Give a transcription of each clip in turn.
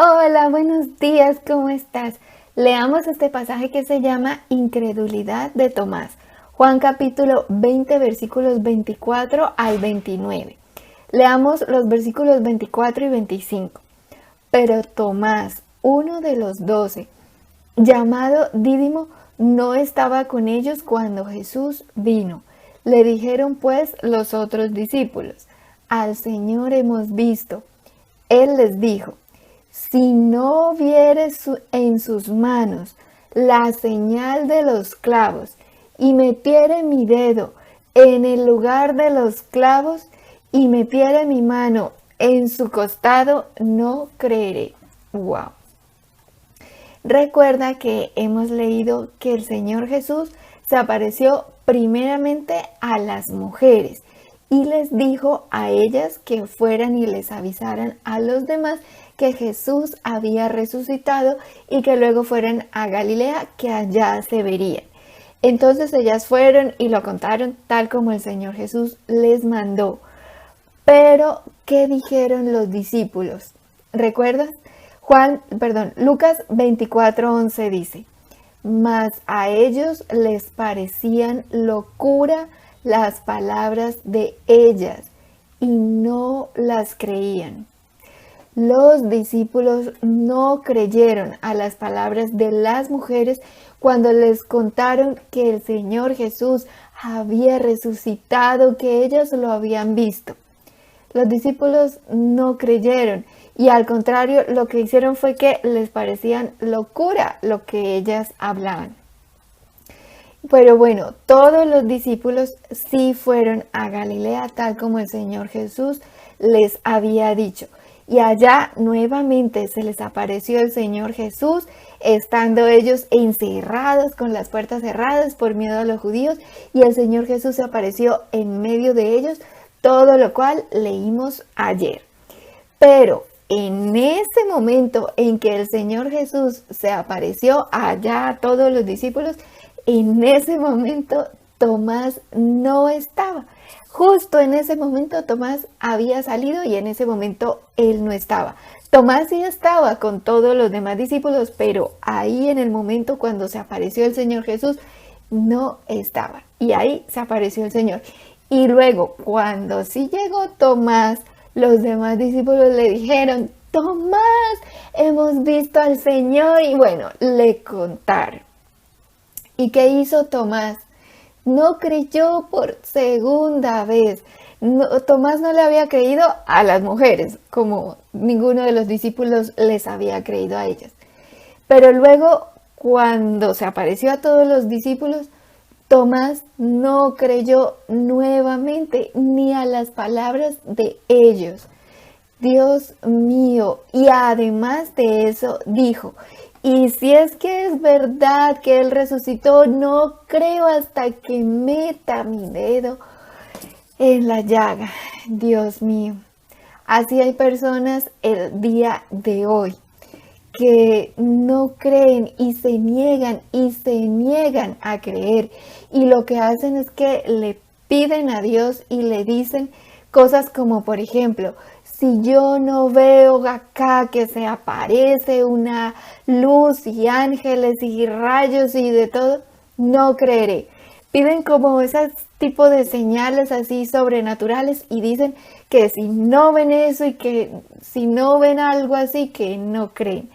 Hola, buenos días, ¿cómo estás? Leamos este pasaje que se llama Incredulidad de Tomás. Juan capítulo 20, versículos 24 al 29. Leamos los versículos 24 y 25. Pero Tomás, uno de los 12, llamado Dídimo, no estaba con ellos cuando Jesús vino. Le dijeron pues los otros discípulos: Al Señor hemos visto. Él les dijo: Si no vieres en sus manos la señal de los clavos, y metiere mi dedo en el lugar de los clavos, y metiere mi mano en su costado, no creeré. Wow. Recuerda que hemos leído que el Señor Jesús se apareció primeramente a las mujeres y les dijo a ellas que fueran y les avisaran a los demás que Jesús había resucitado y que luego fueran a Galilea, que allá se verían. Entonces ellas fueron y lo contaron tal como el Señor Jesús les mandó. Pero, ¿qué dijeron los discípulos? ¿Recuerdas? Lucas 24:11 dice: Mas a ellos les parecían locura las palabras de ellas, y no las creían. Los discípulos no creyeron a las palabras de las mujeres cuando les contaron que el Señor Jesús había resucitado, que ellas lo habían visto. Los discípulos no creyeron y al contrario lo que hicieron fue que les parecían locura lo que ellas hablaban. Pero bueno, todos los discípulos sí fueron a Galilea tal como el Señor Jesús les había dicho. Y allá nuevamente se les apareció el Señor Jesús, estando ellos encerrados con las puertas cerradas por miedo a los judíos, y el Señor Jesús se apareció en medio de ellos, todo lo cual leímos ayer. Pero en ese momento en que el Señor Jesús se apareció allá a todos los discípulos, en ese momento Tomás no estaba. Justo en ese momento Tomás había salido y en ese momento él no estaba. Tomás sí estaba con todos los demás discípulos, pero ahí en el momento cuando se apareció el Señor Jesús, no estaba. Y ahí se apareció el Señor. Y luego, cuando sí llegó Tomás, los demás discípulos le dijeron: Tomás, hemos visto al Señor. Y bueno, le contaron. ¿Y qué hizo Tomás? No creyó por segunda vez. Tomás no le había creído a las mujeres, como ninguno de los discípulos les había creído a ellas. Pero luego, cuando se apareció a todos los discípulos, Tomás no creyó nuevamente ni a las palabras de ellos. Dios mío, y además de eso dijo: y si es que es verdad que Él resucitó, no creo hasta que meta mi dedo en la llaga. Dios mío, así hay personas el día de hoy que no creen y se niegan a creer, y lo que hacen es que le piden a Dios y le dicen cosas como, por ejemplo: si yo no veo acá que se aparece una luz y ángeles y rayos y de todo, no creeré. Piden como ese tipo de señales así sobrenaturales y dicen que si no ven eso y que si no ven algo así, que no creen.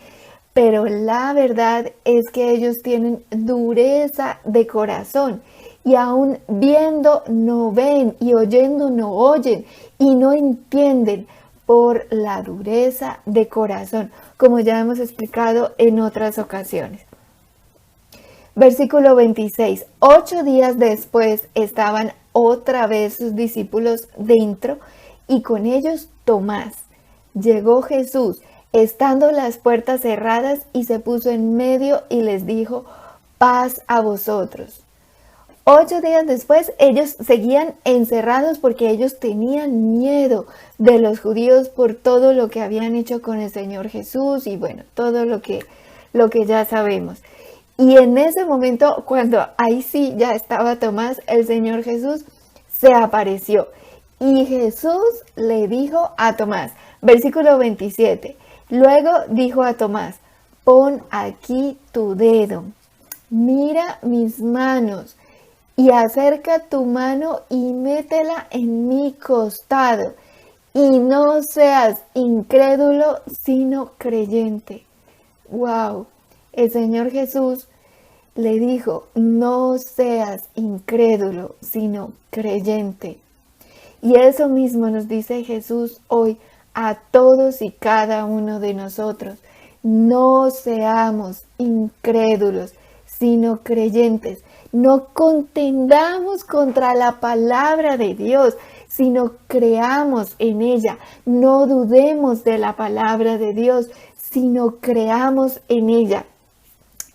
Pero la verdad es que ellos tienen dureza de corazón, y aún viendo no ven y oyendo no oyen y no entienden por la dureza de corazón, como ya hemos explicado en otras ocasiones. Versículo 26. 8 días después estaban otra vez sus discípulos dentro, y con ellos Tomás. Llegó Jesús, estando las puertas cerradas, y se puso en medio y les dijo: paz a vosotros. 8 días después ellos seguían encerrados porque ellos tenían miedo de los judíos por todo lo que habían hecho con el Señor Jesús y bueno, todo lo que ya sabemos. Y en ese momento, cuando ahí sí ya estaba Tomás, el Señor Jesús se apareció. Y Jesús le dijo a Tomás, versículo 27, Luego dijo a Tomás: pon aquí tu dedo, mira mis manos, y acerca tu mano y métela en mi costado, y no seas incrédulo, sino creyente. ¡Wow! El Señor Jesús le dijo: no seas incrédulo, sino creyente. Y eso mismo nos dice Jesús hoy a todos y cada uno de nosotros. No seamos incrédulos, sino creyentes. No contendamos contra la palabra de Dios, sino creamos en ella. No dudemos de la palabra de Dios, sino creamos en ella.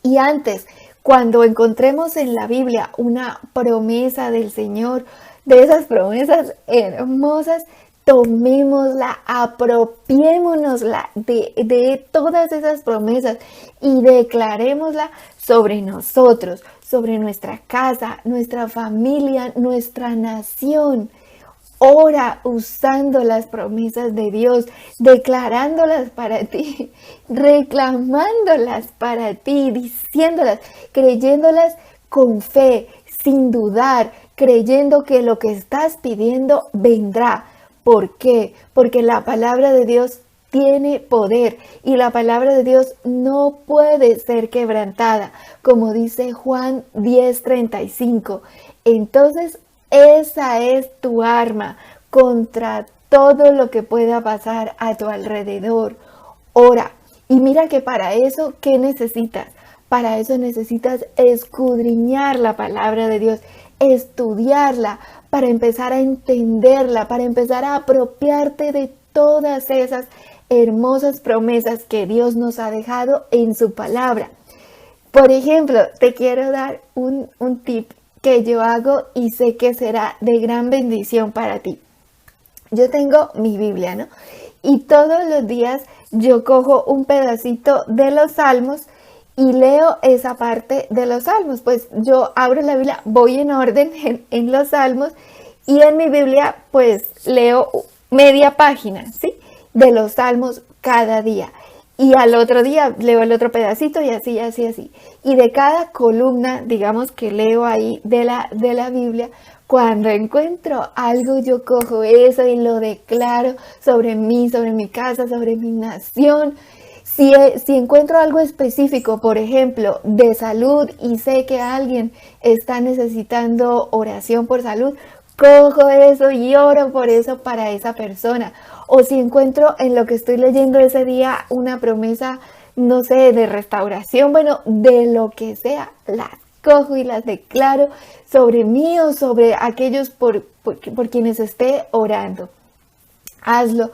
Y antes, cuando encontremos en la Biblia una promesa del Señor, de esas promesas hermosas, tomémosla, apropiémonosla de todas esas promesas y declarémosla sobre nosotros, sobre nuestra casa, nuestra familia, nuestra nación. Ora usando las promesas de Dios, declarándolas para ti, reclamándolas para ti, diciéndolas, creyéndolas con fe, sin dudar, creyendo que lo que estás pidiendo vendrá. ¿Por qué? Porque la palabra de Dios tiene poder y la palabra de Dios no puede ser quebrantada, como dice Juan 10:35. Entonces, esa es tu arma contra todo lo que pueda pasar a tu alrededor. Ora. Y mira que para eso, ¿qué necesitas? Para eso necesitas escudriñar la palabra de Dios, estudiarla, para empezar a entenderla, para empezar a apropiarte de todas esas hermosas promesas que Dios nos ha dejado en su palabra. Por ejemplo, te quiero dar un tip que yo hago y sé que será de gran bendición para ti. Yo tengo mi Biblia, ¿no? Y todos los días yo cojo un pedacito de los Salmos y leo esa parte de los Salmos. Pues yo abro la Biblia, voy en orden en los Salmos y en mi Biblia pues leo media página, ¿sí? De los Salmos cada día. Y al otro día leo el otro pedacito y así, así, así. Y de cada columna, digamos que leo ahí de la Biblia, cuando encuentro algo yo cojo eso y lo declaro sobre mí, sobre mi casa, sobre mi nación. Si encuentro algo específico, por ejemplo, de salud y sé que alguien está necesitando oración por salud, cojo eso y oro por eso para esa persona. O si encuentro en lo que estoy leyendo ese día una promesa, no sé, de restauración, bueno, de lo que sea, las cojo y las declaro sobre mí o sobre aquellos por quienes esté orando. Hazlo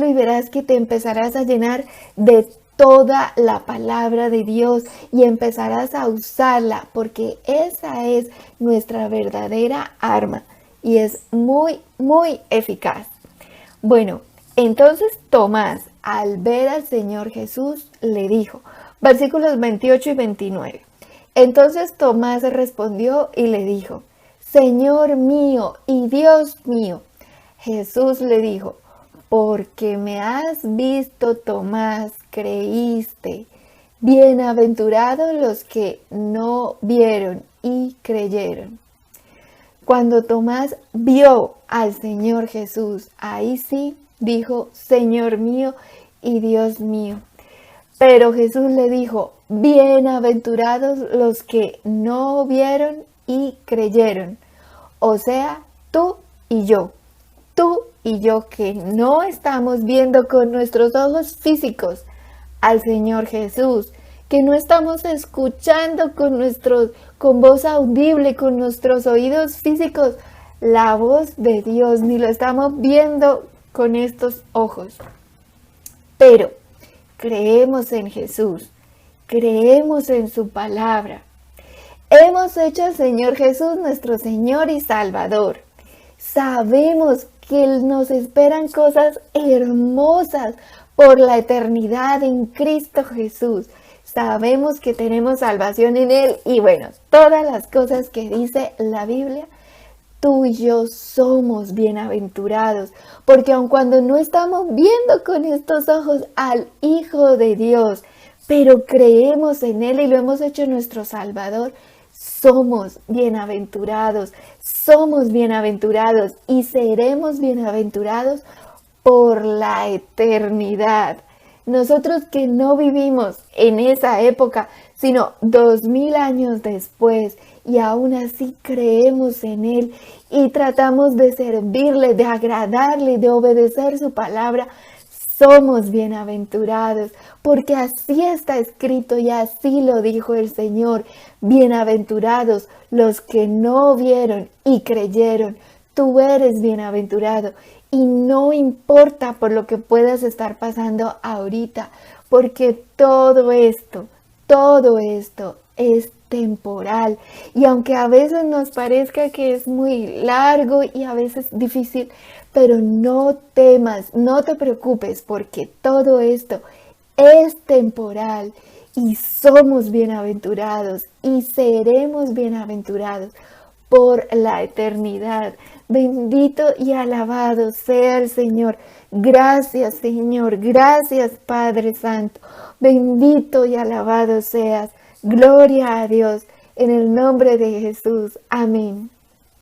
y verás que te empezarás a llenar de toda la palabra de Dios y empezarás a usarla porque esa es nuestra verdadera arma y es muy, muy eficaz. Bueno, entonces Tomás, al ver al Señor Jesús, le dijo, versículos 28 y 29. Entonces Tomás respondió y le dijo, Señor mío y Dios mío. Jesús le dijo, porque me has visto, Tomás, creíste. Bienaventurados los que no vieron y creyeron. Cuando Tomás vio al Señor Jesús, ahí sí dijo, Señor mío y Dios mío. Pero Jesús le dijo, bienaventurados los que no vieron y creyeron. O sea, tú y yo que no estamos viendo con nuestros ojos físicos al Señor Jesús, que no estamos escuchando con voz audible, con nuestros oídos físicos, la voz de Dios, ni lo estamos viendo con estos ojos. Pero creemos en Jesús, creemos en su palabra. Hemos hecho al Señor Jesús nuestro Señor y Salvador. Sabemos que nos esperan cosas hermosas por la eternidad en Cristo Jesús. Sabemos que tenemos salvación en Él y bueno, todas las cosas que dice la Biblia, tú y yo somos bienaventurados, porque aun cuando no estamos viendo con estos ojos al Hijo de Dios, pero creemos en Él y lo hemos hecho nuestro Salvador, somos bienaventurados y seremos bienaventurados por la eternidad. Nosotros que no vivimos en esa época, sino 2000 años después, y aún así creemos en Él y tratamos de servirle, de agradarle, de obedecer su palabra, somos bienaventurados, porque así está escrito y así lo dijo el Señor. Bienaventurados los que no vieron y creyeron. Tú eres bienaventurado y no importa por lo que puedas estar pasando ahorita, porque todo esto es temporal. Y aunque a veces nos parezca que es muy largo y a veces difícil, pero no temas, no te preocupes, porque todo esto es temporal y somos bienaventurados y seremos bienaventurados por la eternidad. Bendito y alabado sea el Señor. Gracias, Señor. Gracias, Padre Santo. Bendito y alabado seas. Gloria a Dios. En el nombre de Jesús. Amén.